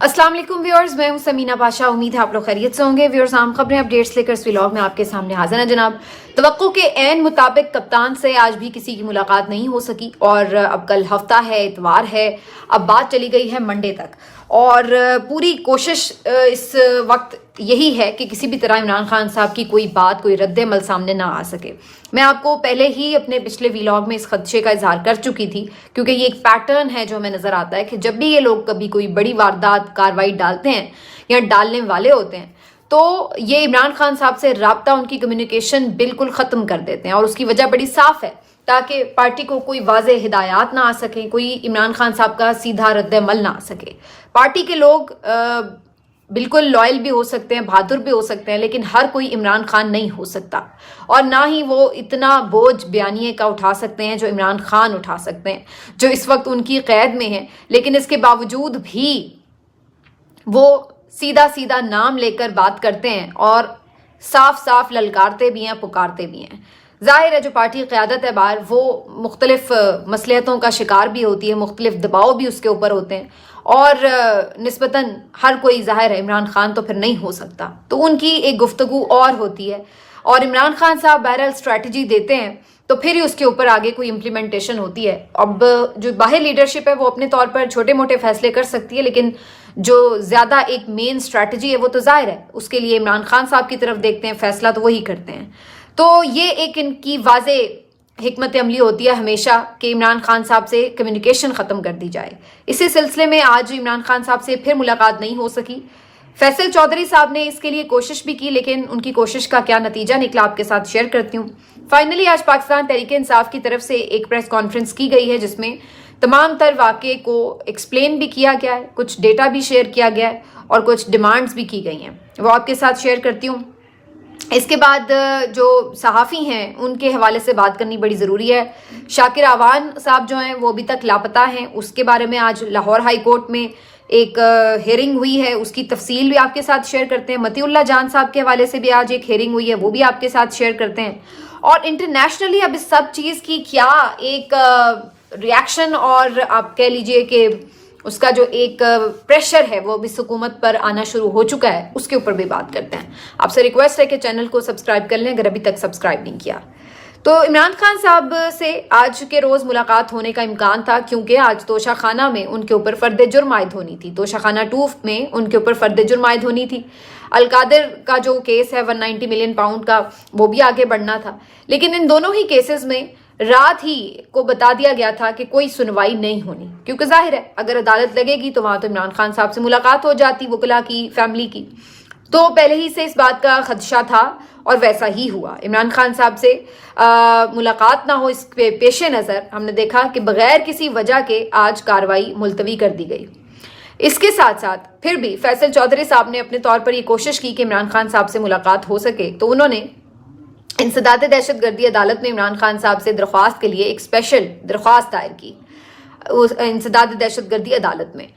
अस्सलाम वालेकुम व्यूअर्स, मैं हूं समीना पाशा। उम्मीद है आप लोग खैरियत से होंगे। व्यूअर्स, आम खबरें अपडेट्स लेकर इस व्लॉग में आपके सामने हाजिर हैं जनाब। तवक्को के ऐन मुताबिक कप्तान से आज भी किसी की मुलाकात नहीं हो सकी और अब कल हफ्ता है, इतवार है, अब बात चली गई है मंडे तक और पूरी कोशिश इस वक्त यही है कि किसी भी तरह इमरान खान साहब की कोई बात, कोई रद्द-ए-अमल सामने ना आ सके। मैं आपको पहले ही अपने पिछले व्लॉग में इस खदशे का इजहार कर चुकी थी, क्योंकि ये एक पैटर्न है जो हमें नजर आता है कि जब भी ये लोग कभी कोई बड़ी वारदात कार्रवाई डालते हैं या डालने वाले होते हैं तो ये इमरान खान साहब से राब्ता, उनकी कम्युनिकेशन बिल्कुल ख़त्म कर देते हैं। और उसकी वजह बड़ी साफ है, ताकि पार्टी को कोई वाज़े हिदायत ना आ सके, कोई इमरान खान साहब का सीधा रद्द-ए-अमल ना आ सके। पार्टी के लोग बिल्कुल लॉयल भी हो सकते हैं, बहादुर भी हो सकते हैं, लेकिन हर कोई इमरान खान नहीं हो सकता और ना ही वो इतना बोझ बयानिए का उठा सकते हैं जो इमरान खान उठा सकते हैं, जो इस वक्त उनकी कैद में है। लेकिन इसके बावजूद भी वो सीधा सीधा नाम लेकर बात करते हैं और साफ साफ ललकारते भी हैं, पुकारते भी हैं। जाहिर है जो पार्टी क़यादत है बाहर, वो मुख्तलिफ मसलियतों का शिकार भी होती है, मुख्तलिफ दबाव भी उसके ऊपर होते हैं और निस्बतन हर कोई, ज़ाहिर है इमरान खान तो फिर नहीं हो सकता, तो उनकी एक गुफ्तगू और होती है और इमरान खान साहब बहरहाल स्ट्रैटेजी देते हैं तो फिर ही उसके ऊपर आगे कोई इम्प्लीमेंटेशन होती है। अब जो बाहर लीडरशिप है वो अपने तौर पर छोटे मोटे फैसले कर सकती है, लेकिन जो ज़्यादा एक मेन स्ट्रैटेजी है वो तो ज़ाहिर है उसके लिए इमरान खान साहब की तरफ देखते हैं, फैसला तो वही करते हैं। तो ये एक इनकी वाज़े हिकमत अमली होती है हमेशा कि इमरान खान साहब से कम्युनिकेशन ख़त्म कर दी जाए। इसी सिलसिले में आज इमरान खान साहब से फिर मुलाकात नहीं हो सकी। फैसल चौधरी साहब ने इसके लिए कोशिश भी की, लेकिन उनकी कोशिश का क्या नतीजा निकला आपके साथ शेयर करती हूँ। फाइनली आज पाकिस्तान तहरीक इंसाफ की तरफ से एक प्रेस कॉन्फ्रेंस की गई है जिसमें तमाम तर वाक़े को एक्सप्लेन भी किया गया है, कुछ डेटा भी शेयर किया गया है और कुछ डिमांड्स भी की गई हैं, वो आपके साथ शेयर करती हूँ। इसके बाद जो सहाफ़ी हैं उनके हवाले से बात करनी बड़ी ज़रूरी है। शाकिर आवान साहब जो हैं वो अभी तक लापता हैं, उसके बारे में आज लाहौर हाई कोर्ट में एक हेयरिंग हुई है, उसकी तफसील भी आपके साथ शेयर करते हैं। मतीउल्लाह जान साहब के हवाले से भी आज एक हेयरिंग हुई है, वो भी आपके साथ शेयर करते हैं। और इंटरनेशनली अब इस सब चीज़ की क्या एक रिएक्शन और आप कह लीजिए कि उसका जो एक प्रेशर है वो भी हुकूमत पर आना शुरू हो चुका है, उसके ऊपर भी बात करते हैं। आपसे रिक्वेस्ट है कि चैनल को सब्सक्राइब कर लें अगर अभी तक सब्सक्राइब नहीं किया। तो इमरान खान साहब से आज के रोज़ मुलाकात होने का इम्कान था, क्योंकि आज तोशा खाना में उनके ऊपर फ़र्द जुर्म आयद होनी थी। तोशा खाना 2 में उनके ऊपर फ़र्द जुर्म आयद होनी थी। अलकादिर का जो केस है 190 मिलियन पाउंड का, वो भी आगे बढ़ना था। लेकिन इन दोनों ही केसेस में रात ही को बता दिया गया था कि कोई सुनवाई नहीं होनी, क्योंकि जाहिर है अगर अदालत लगेगी तो वहाँ तो इमरान खान साहब से मुलाकात हो जाती, वकला की, फैमिली की। तो पहले ही से इस बात का खदशा था और वैसा ही हुआ। इमरान खान साहब से मुलाकात ना हो, इस पेश नज़र हमने देखा कि बगैर किसी वजह के आज कार्रवाई मुलतवी कर दी गई। इसके साथ साथ फिर भी फैसल चौधरी साहब ने अपने तौर पर यह कोशिश की कि इमरान खान साहब से मुलाकात हो सके, तो उन्होंने इंसदाद दहशतगर्दी अदालत में इमरान खान साहब से दरख्वास्त के लिए एक स्पेशल दरख्वास्त दायर की इंसदाद दहशतगर्दी अदालत में।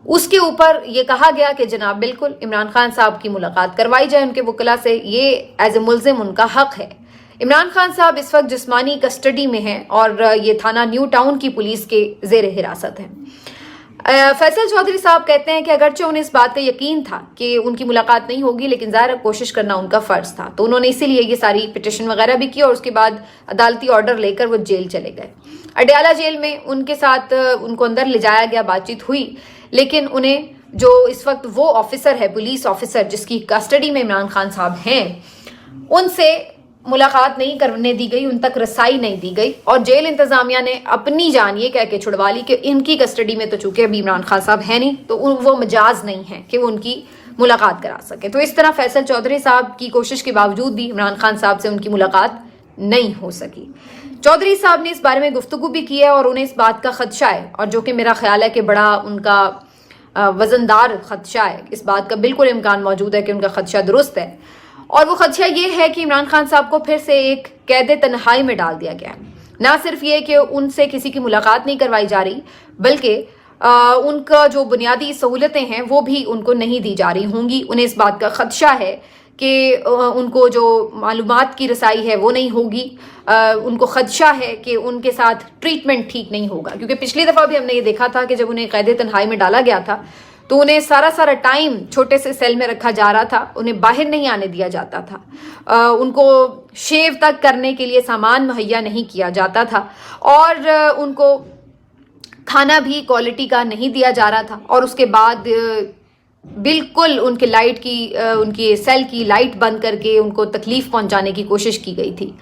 उसके ऊपर ये कहा गया कि जनाब बिल्कुल इमरान खान साहब की मुलाकात करवाई जाए उनके वकला से, ये एज ए मुल्जिम उनका हक है। इमरान खान साहब इस वक्त जिस्मानी कस्टडी में हैं और ये थाना न्यू टाउन की पुलिस के ज़ेर हिरासत है। फैसल चौधरी साहब कहते हैं कि अगरचे उन्हें इस बात का यकीन था कि उनकी मुलाकात नहीं होगी, लेकिन ज़ाहिर कोशिश करना उनका फ़र्ज़ था, तो उन्होंने इसीलिए ये सारी पिटिशन वगैरह भी की और उसके बाद अदालती ऑर्डर लेकर वो जेल चले गए। अडयाला जेल में उनके साथ उनको अंदर ले जाया गया, बातचीत हुई, लेकिन उन्हें जो इस वक्त वो ऑफिसर है, पुलिस ऑफिसर जिसकी कस्टडी में इमरान खान साहब हैं, उनसे मुलाकात नहीं करने दी गई, उन तक रसाई नहीं दी गई और जेल इंतजामिया ने अपनी जान ये कह के छुड़वा ली कि इनकी कस्टडी में तो चूंकि अभी इमरान खान साहब है नहीं, तो वो मजाज नहीं है कि वो उनकी मुलाकात करा सके। तो इस तरह फैसल चौधरी साहब की कोशिश के बावजूद भी इमरान खान साहब से उनकी मुलाकात नहीं हो सकी। चौधरी साहब ने इस बारे में गुफ्तगू भी की है और उन्हें इस बात का खदशा है, और जो कि मेरा ख्याल है कि बड़ा उनका वजनदार खदशा है, इस बात का बिल्कुल इम्कान मौजूद है कि उनका खदशा दुरुस्त है, और वो खदशा ये है कि इमरान खान साहब को फिर से एक कैद तन्हाई में डाल दिया गया है। ना सिर्फ ये कि उनसे किसी की मुलाकात नहीं करवाई जा रही, बल्कि उनका जो बुनियादी सहूलतें हैं वो भी उनको नहीं दी जा रही होंगी। उन्हें इस बात का खदशा है कि उनको जो मालूमात की रसाई है वो नहीं होगी, उनको खदशा है कि उनके साथ ट्रीटमेंट ठीक नहीं होगा, क्योंकि पिछली दफ़ा भी हमने ये देखा था कि जब उन्हें कैद तन्हाई में डाला गया था तो उन्हें सारा टाइम छोटे से सेल में रखा जा रहा था, उन्हें बाहर नहीं आने दिया जाता था, उनको शेव तक करने के लिए सामान मुहैया नहीं किया जाता था, और उनको खाना भी क्वालिटी का नहीं दिया जा रहा था, और उसके बाद बिल्कुल उनके लाइट की उनकी सेल की लाइट बंद करके उनको तकलीफ पहुंचाने की कोशिश की गई थी।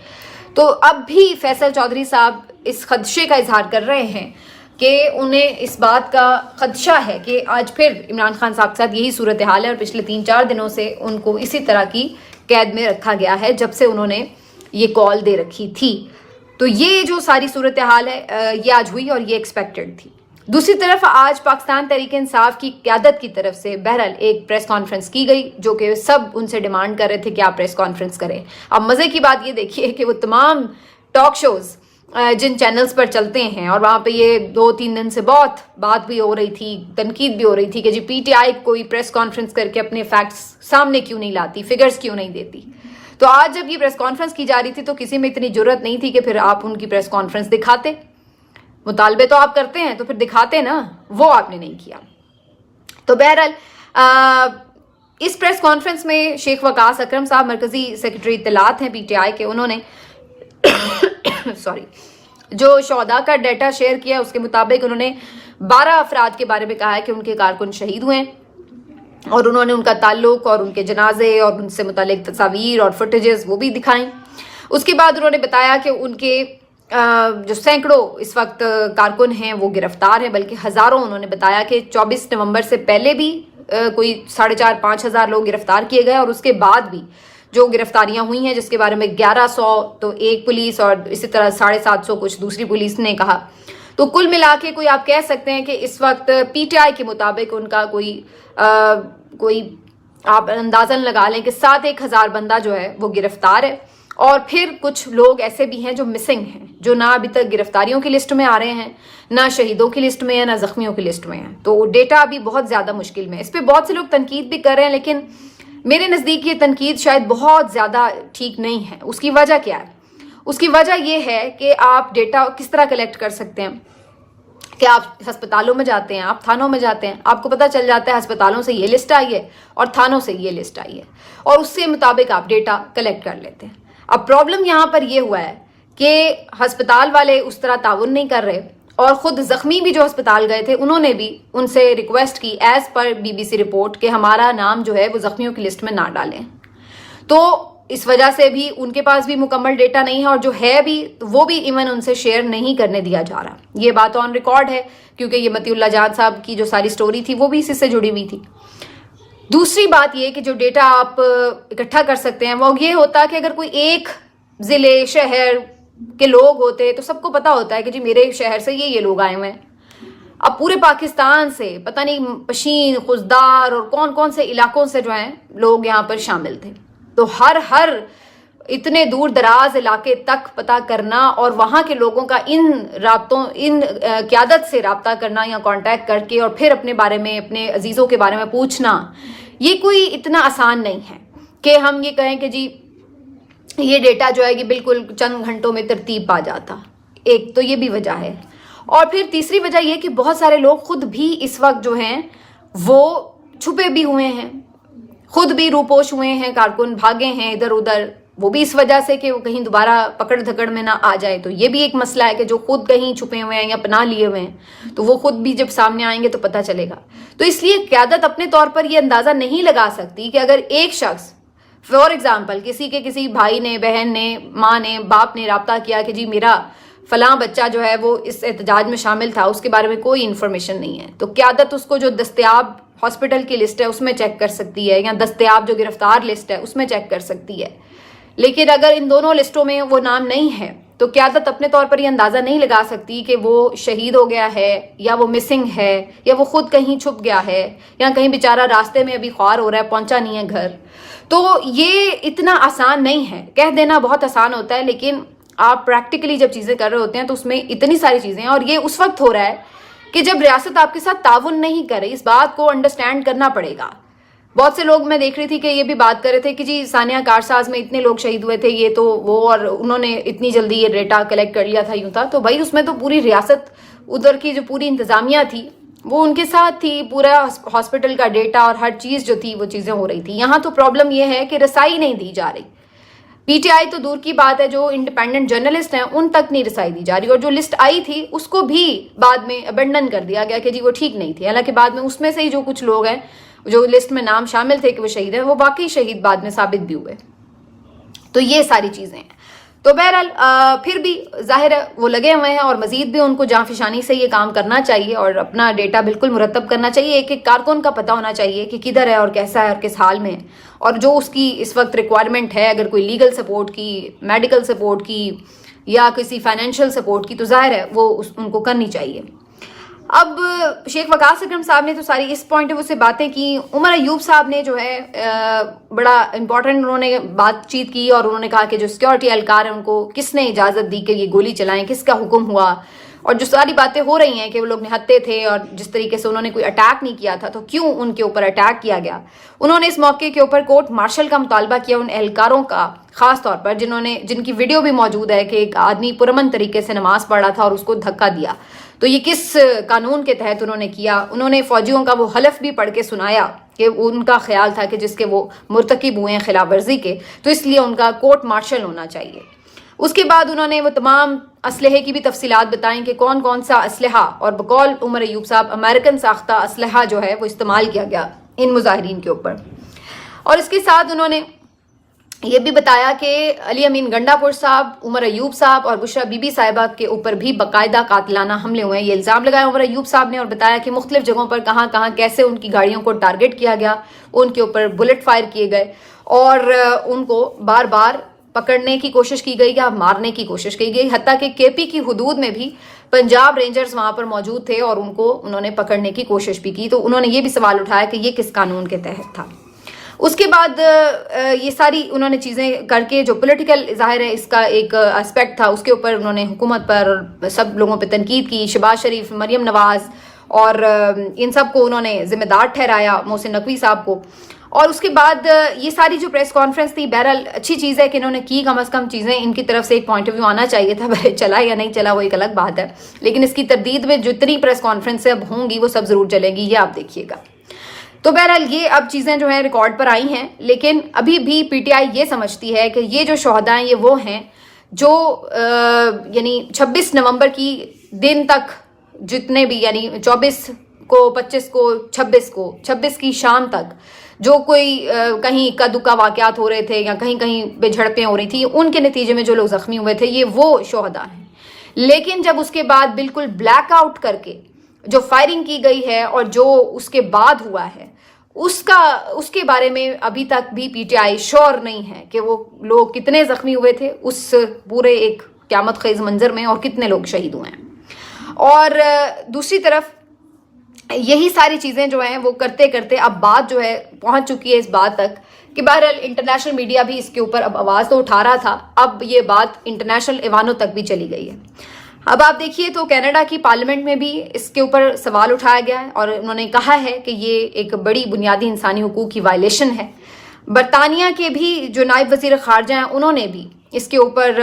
तो अब भी फैसल चौधरी साहब इस खदशे का इजहार कर रहे हैं कि उन्हें इस बात का खदशा है कि आज फिर इमरान खान साहब के साथ यही सूरत हाल है, और पिछले 3-4 दिनों से उनको इसी तरह की कैद में रखा गया है जब से उन्होंने ये कॉल दे रखी थी। तो ये जो सारी सूरत हाल है ये आज हुई और ये एक्सपेक्टेड थी। दूसरी तरफ आज पाकिस्तान तहरीक-ए-इंसाफ की क़यादत की तरफ से बहरहाल एक प्रेस कॉन्फ्रेंस की गई, जो कि सब उनसे डिमांड कर रहे थे कि आप प्रेस कॉन्फ्रेंस करें। अब मज़े की बात ये देखिए कि वो तमाम टॉक शोज़ जिन चैनल्स पर चलते हैं, और वहाँ पे ये 2-3 दिन से बहुत बात भी हो रही थी, तनकीद भी हो रही थी कि जी PTI कोई प्रेस कॉन्फ्रेंस करके अपने फैक्ट्स सामने क्यों नहीं लाती, फिगर्स क्यों नहीं देती। तो आज जब ये प्रेस कॉन्फ्रेंस की जा रही थी तो किसी में इतनी जरूरत नहीं थी कि फिर आप उनकी प्रेस कॉन्फ्रेंस दिखाते। मुतालबे तो आप करते हैं तो फिर दिखाते ना, वो आपने नहीं किया। तो बहरहाल इस प्रेस कॉन्फ्रेंस में शेख वकास अकरम साहब मरकजी सेक्रेटरी इत्तलात हैं PTI के, उन्होंने जो शोहदा का डाटा शेयर किया उसके मुताबिक उन्होंने 12 अफराद के बारे में कहा है कि उनके कारकुन शहीद हुए हैं, और उन्होंने उनका ताल्लुक और उनके जनाजे और उनसे मुतालिक तस्वीर और फुटेजेस वो भी दिखाई। उसके बाद उन्होंने बताया कि उनके जो सैकड़ों इस वक्त कारकुन हैं वो गिरफ्तार हैं, बल्कि हज़ारों। उन्होंने बताया कि 24 नवंबर से पहले भी कोई 4,500-5 हज़ार लोग गिरफ्तार किए गए, और उसके बाद भी जो गिरफ्तारियां हुई हैं जिसके बारे में 1100 तो एक पुलिस और इसी तरह 750 कुछ दूसरी पुलिस ने कहा। तो कुल मिला के कोई आप कह सकते हैं कि इस वक्त PTI के मुताबिक उनका कोई आप अंदाज़न लगा लें कि 7-1 हज़ार बंदा जो है वो गिरफ्तार है, और फिर कुछ लोग ऐसे भी हैं जो मिसिंग हैं, जो ना अभी तक गिरफ्तारियों की लिस्ट में आ रहे हैं, ना शहीदों की लिस्ट में है, ना जख्मियों की लिस्ट में है। तो डेटा अभी बहुत ज़्यादा मुश्किल में है। इस पर बहुत से लोग तनकीद भी कर रहे हैं, लेकिन मेरे नज़दीक ये तनकीद शायद बहुत ज़्यादा ठीक नहीं है। उसकी वजह क्या है? उसकी वजह यह है कि आप डेटा किस तरह कलेक्ट कर सकते हैं कि आप अस्पतालों में जाते हैं, आप थानों में जाते हैं, आपको पता चल जाता है अस्पतालों से ये लिस्ट आई है और थानों से ये लिस्ट आई है, और उसके मुताबिक आप डेटा कलेक्ट कर लेते हैं। अब प्रॉब्लम यहाँ पर यह हुआ है कि अस्पताल वाले उस तरह ताउन नहीं कर रहे, और ख़ुद ज़ख्मी भी जो अस्पताल गए थे उन्होंने भी उनसे रिक्वेस्ट की एज़ पर BBC रिपोर्ट कि हमारा नाम जो है वो ज़ख्मियों की लिस्ट में ना डालें। तो इस वजह से भी उनके पास भी मुकम्मल डेटा नहीं है, और जो है भी वो भी इवन उनसे शेयर नहीं करने दिया जा रहा। ये बात ऑन रिकॉर्ड है, क्योंकि ये मतीउल्लाह जान साहब की जो सारी स्टोरी थी वो भी इसी से जुड़ी हुई थी। दूसरी बात ये कि जो डेटा आप इकट्ठा कर सकते हैं वो ये होता है कि अगर कोई एक ज़िले शहर के लोग होते तो सबको पता होता है कि जी मेरे शहर से ये लोग आए हुए हैं। अब पूरे पाकिस्तान से पता नहीं पशीन, खुजदार और कौन कौन से इलाकों से जो हैं लोग यहाँ पर शामिल थे, तो हर इतने दूर दराज इलाके तक पता करना और वहाँ के लोगों का इन क़यादत से रब्ता करना या कांटेक्ट करके और फिर अपने बारे में, अपने अजीज़ों के बारे में पूछना, ये कोई इतना आसान नहीं है कि हम ये कहें कि जी ये डेटा जो है कि बिल्कुल चंद घंटों में तरतीब पा जाता। एक तो ये भी वजह है, और फिर तीसरी वजह ये कि बहुत सारे लोग खुद भी इस वक्त जो हैं वो छुपे भी हुए हैं, खुद भी रूपोश हुए हैं, कारकुन भागे हैं इधर उधर, वो भी इस वजह से कि वो कहीं दोबारा पकड़ धकड़ में ना आ जाए। तो ये भी एक मसला है कि जो खुद कहीं छुपे हुए हैं या पनाह लिए हुए हैं तो वो खुद भी जब सामने आएंगे तो पता चलेगा। तो इसलिए क़यादत अपने तौर पर ये अंदाज़ा नहीं लगा सकती कि अगर एक शख्स फॉर एग्जाम्पल किसी भाई ने, बहन ने, माँ ने, बाप ने रब्ता किया कि जी मेरा फलां बच्चा जो है वो इस एहतजाज में शामिल था, उसके बारे में कोई इन्फॉर्मेशन नहीं है, तो क़यादत उसको जो दस्तयाब हॉस्पिटल की लिस्ट है उसमें चेक कर सकती है, या दस्तयाब जो गिरफ्तार लिस्ट है उसमें चेक कर सकती है। लेकिन अगर इन दोनों लिस्टों में वो नाम नहीं है तो क़यादत अपने तौर पर ये अंदाज़ा नहीं लगा सकती कि वो शहीद हो गया है, या वो मिसिंग है, या वो खुद कहीं छुप गया है, या कहीं बेचारा रास्ते में अभी ख्वार हो रहा है, पहुंचा नहीं है घर। तो ये इतना आसान नहीं है। कह देना बहुत आसान होता है, लेकिन आप प्रैक्टिकली जब चीज़ें कर रहे होते हैं तो उसमें इतनी सारी चीज़ें हैं, और ये उस वक्त हो रहा है कि जब रियासत आपके साथ ताउन नहीं करे। इस बात को अंडरस्टैंड करना पड़ेगा। बहुत से लोग मैं देख रही थी कि ये भी बात कर रहे थे कि जी सानिया कारसाज में इतने लोग शहीद हुए थे, ये तो वो, और उन्होंने इतनी जल्दी ये डेटा कलेक्ट कर लिया था, यूं था। तो भाई उसमें तो पूरी रियासत, उधर की जो पूरी इंतजामिया थी وہ ان کے ساتھ تھی, پورا ہاسپٹل کا ڈیٹا اور ہر چیز جو تھی وہ چیزیں ہو رہی تھی. یہاں تو پرابلم یہ ہے کہ رسائی نہیں دی جا رہی. پی ٹی آئی تو دور کی بات ہے, جو انڈیپینڈنٹ جرنلسٹ ہیں ان تک نہیں رسائی دی جا رہی, اور جو لسٹ آئی تھی اس کو بھی بعد میں ابینڈن کر دیا گیا کہ جی وہ ٹھیک نہیں تھی. حالانکہ بعد میں اس میں سے ہی جو کچھ لوگ ہیں جو لسٹ میں نام شامل تھے کہ وہ شہید ہیں, وہ واقعی شہید بعد میں ثابت بھی ہوئے. تو یہ ساری چیزیں ہیں. تو بہرحال پھر بھی ظاہر ہے وہ لگے ہوئے ہیں, اور مزید بھی ان کو جاں فشانی سے یہ کام کرنا چاہیے اور اپنا ڈیٹا بالکل مرتب کرنا چاہیے. ایک ایک کارکن کا پتہ ہونا چاہیے کہ کدھر ہے اور کیسا ہے اور کس حال میں ہے, اور جو اس کی اس وقت ریکوائرمنٹ ہے, اگر کوئی لیگل سپورٹ کی, میڈیکل سپورٹ کی یا کسی فائنینشیل سپورٹ کی, تو ظاہر ہے وہ ان کو کرنی چاہیے. اب شیخ وقاص اکرم صاحب نے تو ساری اس پوائنٹ آف ویو سے باتیں کی. عمر ایوب صاحب نے جو ہے بڑا امپورٹنٹ انہوں نے بات چیت کی, اور انہوں نے کہا کہ جو سیکورٹی اہلکار ہیں ان کو کس نے اجازت دی کہ یہ گولی چلائیں, کس کا حکم ہوا, اور جو ساری باتیں ہو رہی ہیں کہ وہ لوگ نہتے تھے اور جس طریقے سے انہوں نے کوئی اٹیک نہیں کیا تھا تو کیوں ان کے اوپر اٹیک کیا گیا. انہوں نے اس موقع کے اوپر کورٹ مارشل کا مطالبہ کیا ان اہلکاروں کا, خاص طور پر جن کی ویڈیو بھی موجود ہے کہ ایک آدمی پرامن طریقے سے نماز پڑھ رہا تھا اور اس کو دھکا دیا. تو یہ کس قانون کے تحت انہوں نے کیا. انہوں نے فوجیوں کا وہ حلف بھی پڑھ کے سنایا کہ ان کا خیال تھا کہ جس کے وہ مرتکب ہوئے ہیں خلاف ورزی کے, تو اس لیے ان کا کورٹ مارشل ہونا چاہیے. اس کے بعد انہوں نے وہ تمام اسلحے کی بھی تفصیلات بتائیں کہ کون کون سا اسلحہ, اور بقول عمر ایوب صاحب امریکن ساختہ اسلحہ جو ہے وہ استعمال کیا گیا ان مظاہرین کے اوپر. اور اس کے ساتھ انہوں نے یہ بھی بتایا کہ علی امین گنڈا پور صاحب, عمر ایوب صاحب اور بشرا بی بی صاحبہ کے اوپر بھی باقاعدہ قاتلانہ حملے ہوئے ہیں. یہ الزام لگایا عمر ایوب صاحب نے, اور بتایا کہ مختلف جگہوں پر کہاں کہاں کیسے ان کی گاڑیوں کو ٹارگٹ کیا گیا, ان کے اوپر بلٹ فائر کیے گئے اور ان کو بار بار پکڑنے کی کوشش کی گئی یا مارنے کی کوشش کی گئی. حتیٰ کہ کے پی کی حدود میں بھی پنجاب رینجرز وہاں پر موجود تھے اور انہوں نے پکڑنے کی کوشش بھی کی. تو انہوں نے یہ بھی سوال اٹھایا کہ یہ کس قانون کے تحت تھا. اس کے بعد یہ ساری انہوں نے چیزیں کر کے جو پولیٹیکل ظاہر ہے اس کا ایک اسپیکٹ تھا, اس کے اوپر انہوں نے حکومت پر سب لوگوں پہ تنقید کی. شہباز شریف, مریم نواز اور ان سب کو انہوں نے ذمہ دار ٹھہرایا, محسن نقوی صاحب کو. اور اس کے بعد یہ ساری جو پریس کانفرنس تھی, بہرحال اچھی چیز ہے کہ انہوں نے کی, کم از کم چیزیں ان کی طرف سے ایک پوائنٹ آف ویو آنا چاہیے تھا. چلا یا نہیں چلا وہ ایک الگ بات ہے, لیکن اس کی تردید میں جتنی پریس کانفرنسیں اب ہوں گی وہ سب ضرور چلیں گی, یہ آپ دیکھیے گا. تو بہرحال یہ اب چیزیں جو ہیں ریکارڈ پر آئی ہیں, لیکن ابھی بھی پی ٹی آئی یہ سمجھتی ہے کہ یہ جو شہداء ہیں یہ وہ ہیں جو یعنی 26 نومبر کی دن تک جتنے بھی, یعنی 24 کو, 25 کو, 26 کی شام تک جو کوئی کہیں اکا دکا واقعات ہو رہے تھے یا کہیں کہیں بے جھڑپیں ہو رہی تھیں, ان کے نتیجے میں جو لوگ زخمی ہوئے تھے یہ وہ شہداء ہیں. لیکن جب اس کے بعد بالکل بلیک آؤٹ کر کے جو فائرنگ کی گئی ہے اور جو اس کے بعد ہوا ہے اس کے بارے میں ابھی تک بھی پی ٹی آئی شور نہیں ہے کہ وہ لوگ کتنے زخمی ہوئے تھے اس پورے ایک قیامت خیز منظر میں, اور کتنے لوگ شہید ہوئے ہیں. اور دوسری طرف یہی ساری چیزیں جو ہیں وہ کرتے کرتے اب بات جو ہے پہنچ چکی ہے اس بات تک کہ بہرحال انٹرنیشنل میڈیا بھی اس کے اوپر اب آواز تو اٹھا رہا تھا, اب یہ بات انٹرنیشنل ایوانوں تک بھی چلی گئی ہے. اب آپ دیکھیے تو کینیڈا کی پارلیمنٹ میں بھی اس کے اوپر سوال اٹھایا گیا ہے, اور انہوں نے کہا ہے کہ یہ ایک بڑی بنیادی انسانی حقوق کی وائلیشن ہے. برطانیہ کے بھی جو نائب وزیر خارجہ ہیں انہوں نے بھی اس کے اوپر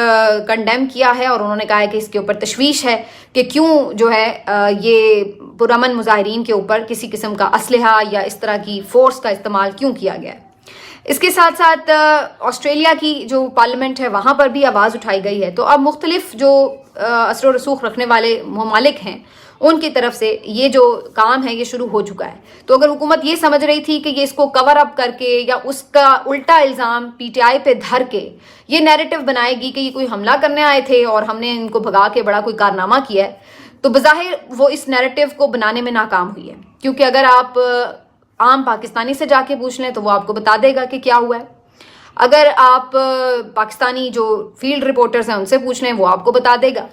کنڈیم کیا ہے, اور انہوں نے کہا ہے کہ اس کے اوپر تشویش ہے کہ کیوں جو ہے یہ پرامن مظاہرین کے اوپر کسی قسم کا اسلحہ یا اس طرح کی فورس کا استعمال کیوں کیا گیا ہے. اس کے ساتھ ساتھ آسٹریلیا کی جو پارلیمنٹ ہے وہاں پر بھی آواز اٹھائی گئی ہے. تو اب مختلف جو اثر و رسوخ رکھنے والے ممالک ہیں ان کی طرف سے یہ جو کام ہے یہ شروع ہو چکا ہے. تو اگر حکومت یہ سمجھ رہی تھی کہ یہ اس کو کور اپ کر کے یا اس کا الٹا الزام پی ٹی آئی پہ دھر کے یہ نیریٹو بنائے گی کہ یہ کوئی حملہ کرنے آئے تھے اور ہم نے ان کو بھگا کے بڑا کوئی کارنامہ کیا ہے, تو بظاہر وہ اس نیریٹو کو بنانے میں ناکام ہوئی ہے. کیونکہ اگر آپ عام پاکستانی سے جا کے پوچھ لیں تو وہ آپ کو بتا دے گا کہ کیا ہوا ہے. اگر آپ پاکستانی جو فیلڈ رپورٹرز ہیں ان سے پوچھ لیں وہ آپ کو بتا دے گا.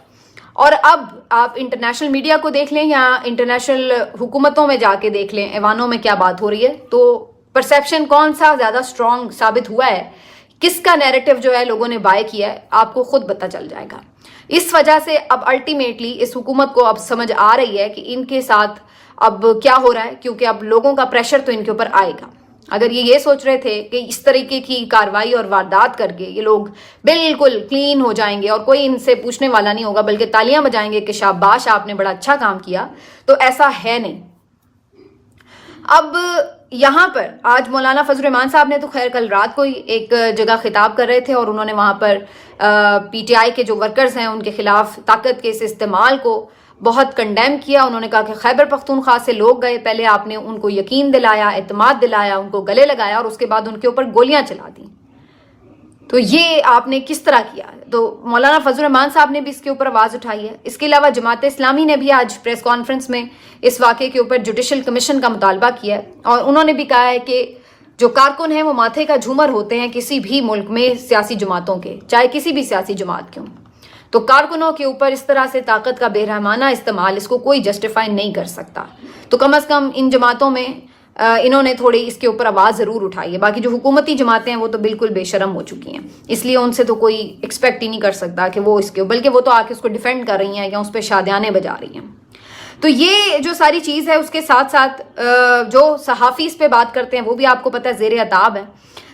اور اب آپ انٹرنیشنل میڈیا کو دیکھ لیں یا انٹرنیشنل حکومتوں میں جا کے دیکھ لیں ایوانوں میں کیا بات ہو رہی ہے, تو پرسیپشن کون سا زیادہ سٹرونگ ثابت ہوا ہے, کس کا نیریٹو جو ہے لوگوں نے بائی کیا ہے, آپ کو خود پتہ چل جائے گا. اس وجہ سے اب الٹیمیٹلی اس حکومت کو اب سمجھ آ رہی ہے کہ ان کے ساتھ اب کیا ہو رہا ہے, کیونکہ اب لوگوں کا پریشر تو ان کے اوپر آئے گا. اگر یہ سوچ رہے تھے کہ اس طریقے کی کاروائی اور واردات کر کے یہ لوگ بالکل کلین ہو جائیں گے اور کوئی ان سے پوچھنے والا نہیں ہوگا بلکہ تالیاں بجائیں گے کہ شاباش آپ نے بڑا اچھا کام کیا, تو ایسا ہے نہیں. اب یہاں پر آج مولانا فضل الرحمان صاحب نے تو خیر کل رات کو ہی ایک جگہ خطاب کر رہے تھے اور انہوں نے وہاں پر پی ٹی آئی کے جو ورکرز ہیں ان کے خلاف طاقت کے اس استعمال کو بہت کنڈیم کیا. انہوں نے کہا کہ خیبر پختونخوا سے لوگ گئے, پہلے آپ نے ان کو یقین دلایا, اعتماد دلایا, ان کو گلے لگایا اور اس کے بعد ان کے اوپر گولیاں چلا دیں. تو یہ آپ نے کس طرح کیا؟ تو مولانا فضل الرحمان صاحب نے بھی اس کے اوپر آواز اٹھائی ہے. اس کے علاوہ جماعت اسلامی نے بھی آج پریس کانفرنس میں اس واقعے کے اوپر جوڈیشل کمیشن کا مطالبہ کیا ہے اور انہوں نے بھی کہا ہے کہ جو کارکن ہیں وہ ماتھے کا جھومر ہوتے ہیں کسی بھی ملک میں سیاسی جماعتوں کے, چاہے کسی بھی سیاسی جماعت کے ہوں. تو کارکنوں کے اوپر اس طرح سے طاقت کا بے رحمانہ استعمال اس کو کوئی جسٹیفائی نہیں کر سکتا. تو کم از کم ان جماعتوں میں انہوں نے تھوڑی اس کے اوپر آواز ضرور اٹھائی ہے. باقی جو حکومتی جماعتیں ہیں وہ تو بالکل بے شرم ہو چکی ہیں, اس لیے ان سے تو کوئی ایکسپیکٹ ہی نہیں کر سکتا کہ وہ اس کے, بلکہ وہ تو آ کے اس کو ڈیفینڈ کر رہی ہیں یا اس پہ شادیانے بجا رہی ہیں. تو یہ جو ساری چیز ہے اس کے ساتھ ساتھ جو صحافی اس پہ بات کرتے ہیں وہ بھی آپ کو پتہ ہے زیر عتاب ہے.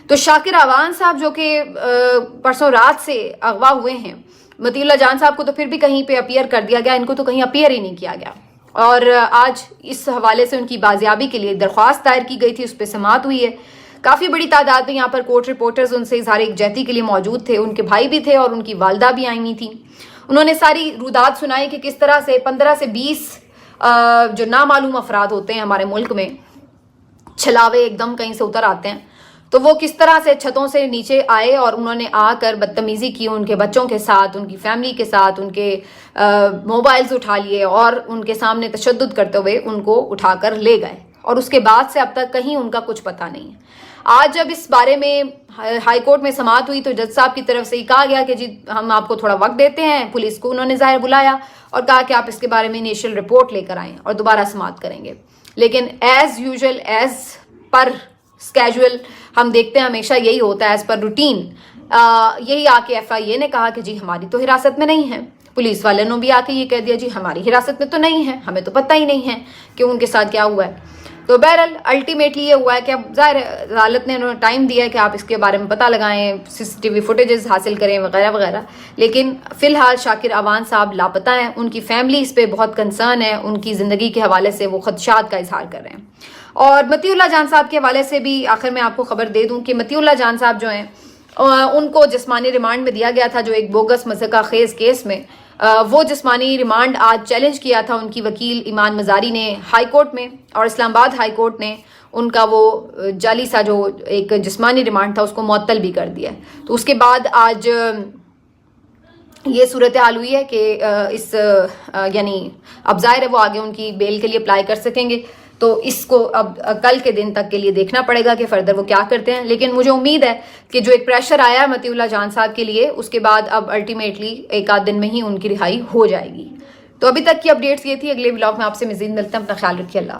تو شاکر اعوان صاحب جو کہ پرسوں رات سے اغوا ہوئے ہیں, مطیع اللہ جان صاحب کو تو پھر بھی کہیں پہ اپیئر کر دیا گیا, ان کو تو کہیں اپیئر ہی نہیں کیا گیا. اور آج اس حوالے سے ان کی بازیابی کے لیے درخواست دائر کی گئی تھی, اس پہ سماعت ہوئی ہے. کافی بڑی تعداد میں یہاں پر کورٹ رپورٹرز ان سے اظہار یکجہتی کے لیے موجود تھے. ان کے بھائی بھی تھے اور ان کی والدہ بھی آئی ہوئی تھیں. انہوں نے ساری رودات سنائی کہ کس طرح سے 15 سے 20 جو نامعلوم افراد ہوتے ہیں ہمارے ملک میں, چھلاوے ایک دم کہیں سے اتر آتے ہیں, تو وہ کس طرح سے چھتوں سے نیچے آئے اور انہوں نے آ کر بدتمیزی کی ان کے بچوں کے ساتھ, ان کی فیملی کے ساتھ, ان کے موبائلز اٹھا لیے اور ان کے سامنے تشدد کرتے ہوئے ان کو اٹھا کر لے گئے. اور اس کے بعد سے اب تک کہیں ان کا کچھ پتہ نہیں ہے. آج جب اس بارے میں ہائی کورٹ میں سماعت ہوئی تو جج صاحب کی طرف سے یہ کہا گیا کہ جی ہم آپ کو تھوڑا وقت دیتے ہیں. پولیس کو انہوں نے ظاہر بلایا اور کہا کہ آپ اس کے بارے میں انیشل رپورٹ لے کر آئیں اور دوبارہ سماعت کریں گے. لیکن as usual, as per schedule ہم دیکھتے ہیں ہمیشہ یہی ہوتا ہے, ایز پر روٹین یہی آ کے ایف آئی اے نے کہا کہ جی ہماری تو حراست میں نہیں ہے. پولیس والے نے بھی آ کے یہ کہہ دیا جی ہماری حراست میں تو نہیں ہے, ہمیں تو پتہ ہی نہیں ہے کہ ان کے ساتھ کیا ہوا ہے. تو بہرحال الٹیمیٹلی یہ ہوا ہے کہ اب ظاہر عدالت نے انہوں نے ٹائم دیا ہے کہ آپ اس کے بارے میں پتہ لگائیں, سی سی ٹی وی فوٹیجز حاصل کریں وغیرہ وغیرہ. لیکن فی الحال شاکر اعوان صاحب لاپتہ ہیں. ان کی فیملی اس پہ بہت کنسرن ہے, ان کی زندگی کے حوالے سے وہ خدشات کا اظہار کر رہے ہیں. اور مطیع اللہ جان صاحب کے حوالے سے بھی آخر میں آپ کو خبر دے دوں کہ مطیع اللہ جان صاحب جو ہیں ان کو جسمانی ریمانڈ میں دیا گیا تھا جو ایک بوگس مذہقہ خیز کیس میں. وہ جسمانی ریمانڈ آج چیلنج کیا تھا ان کی وکیل ایمان مزاری نے ہائی کورٹ میں, اور اسلام آباد ہائی کورٹ نے ان کا وہ جعلی سا جو ایک جسمانی ریمانڈ تھا اس کو معطل بھی کر دیا. تو اس کے بعد آج یہ صورتحال ہوئی ہے کہ اس یعنی اب ظاہر ہے وہ آگے ان کی بیل کے لیے اپلائی کر سکیں گے. تو اس کو اب کل کے دن تک کے لیے دیکھنا پڑے گا کہ فردر وہ کیا کرتے ہیں. لیکن مجھے امید ہے کہ جو ایک پریشر آیا ہے مطیع اللہ جان صاحب کے لیے, اس کے بعد اب الٹیمیٹلی ایک آدھ دن میں ہی ان کی رہائی ہو جائے گی. تو ابھی تک کی اپڈیٹس یہ تھی. اگلے ولاگ میں آپ سے مزید ملتے ہیں. اپنا خیال رکھیے. اللہ.